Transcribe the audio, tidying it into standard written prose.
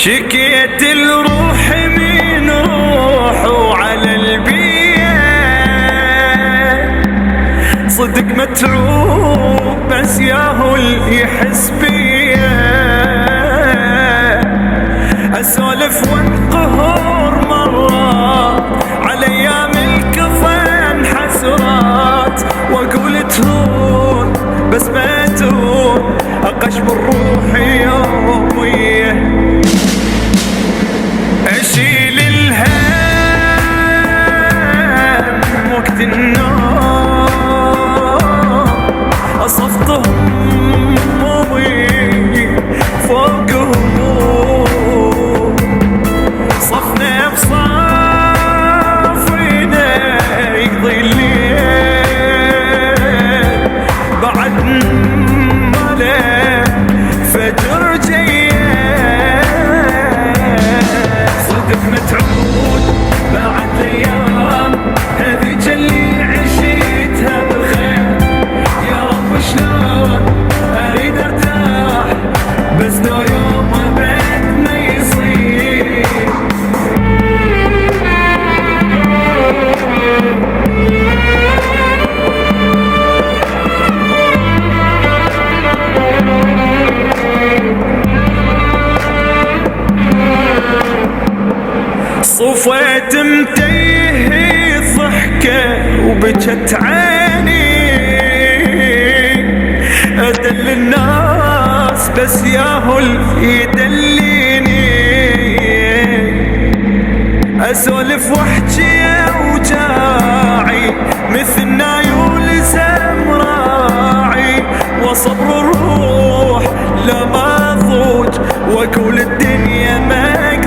شكيت الروح من روح وعلى البيئة صدق متعوب بس ياهو اللي يحس بيا. اسولف وانقهر مرات على ايام الكفن حسرات، واقول تهون بس ما تهون اقشب الروح يوميه. اشيل الهم وقت النوم، اصفط همومي فوق هموم، صفنا بصافينا يقضي الليل بعد ما له فجر متعود بعد الايام هذيك اللي عشيتها بالخير. يا رب شلون اريد ارتاح بس لو يوم ابد ما يصير. صفيت متيه ضحكة وبجت عيني، أدل الناس بس ياهو اللي يدليني. أسولف واحكي أوجاعي مثل نايول زمراعي، وصبر الروح لا ما ضوج واقول الدنيا ما